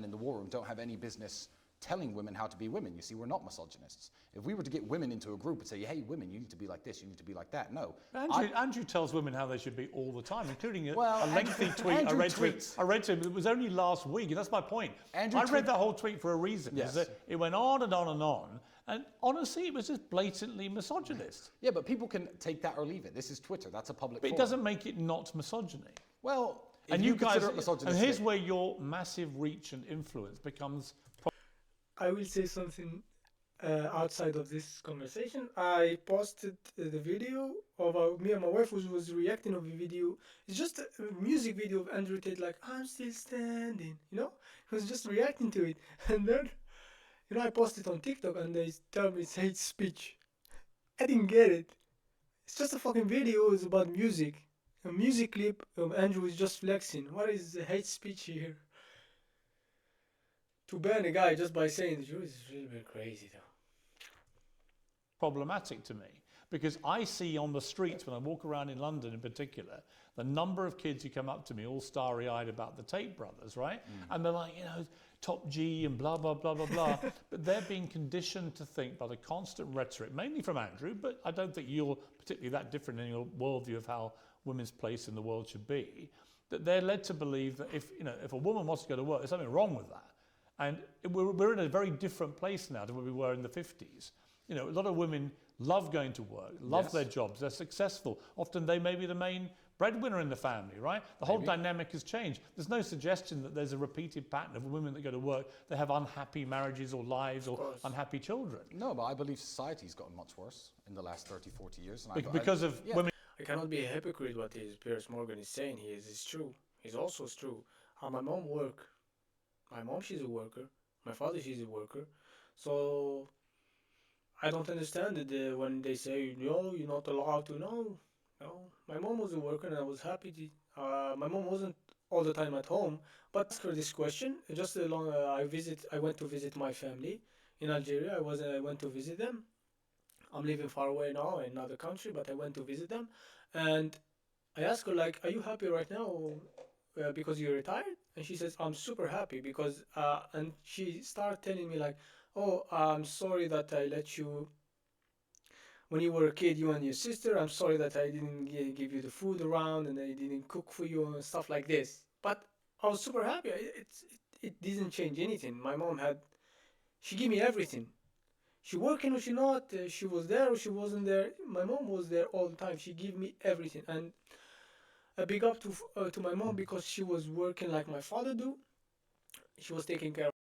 in the war room don't have any business telling women how to be women. You see, we're not misogynists. If we were to get women into a group and say, hey, women, you need to be like this, you need to be like that, no. Andrew tells women how they should be all the time, including a lengthy tweet Andrew I read to him. It was only last week, and that's my point. I read that whole tweet for a reason. Yes. It went on and on and on, and honestly, it was just blatantly misogynist. Yeah, but people can take that or leave it. This is Twitter. That's a public But forum. it doesn't make it not misogyny. Well, and you guys, and here's where your massive reach and influence becomes. I will say something outside of this conversation. I posted the video of me and my wife was reacting of a video. It's just a music video of Andrew Tate, like, I'm still standing, you know? He was just reacting to it. And then, you know, I posted on TikTok and they tell me it's hate speech. I didn't get it. It's just a fucking video. It's about music. A music clip of Andrew is just flexing. What is the hate speech here? To ban a guy just by saying the truth is really bit crazy, though. Problematic to me, because I see on the streets when I walk around in London in particular, the number of kids who come up to me all starry-eyed about the Tate brothers, right? And they're like, you know, top G and blah, blah, blah, blah, blah. But they're being conditioned to think by the constant rhetoric, mainly from Andrew, but I don't think you're particularly that different in your worldview of how women's place in the world should be, that they're led to believe that if a woman wants to go to work, there's something wrong with that. And we're in a very different place now to where we were in the 50s. You know, a lot of women love going to work, love their jobs, they're successful. Often they may be the main breadwinner in the family, right? The whole dynamic has changed. There's no suggestion that there's a repeated pattern of women that go to work, they have unhappy marriages or lives or unhappy children. No, but I believe society's gotten much worse in the last 30, 40 years. And because of women. I cannot be a hypocrite what Piers Morgan is saying here. It's true. It's also true. How my mom work. My mom, she's a worker. My father, she's a worker. So I don't understand it when they say, no, you're not allowed to. No. My mom was a worker and I was happy to. My mom wasn't all the time at home. But ask her this question. Just along, I went to visit my family in Algeria. I went to visit them. I'm living far away now in another country, but I went to visit them. And I asked her, like, are you happy right now? Because you're retired? And she says, I'm super happy because, and she started telling me like, oh, I'm sorry that I let you, when you were a kid, you and your sister, I'm sorry that I didn't give you the food around and I didn't cook for you and stuff like this. But I was super happy. It didn't change anything. My mom she gave me everything. She working or she not, she was there or she wasn't there. My mom was there all the time. She gave me everything. And a big up to my mom because she was working like my father do. She was taking care of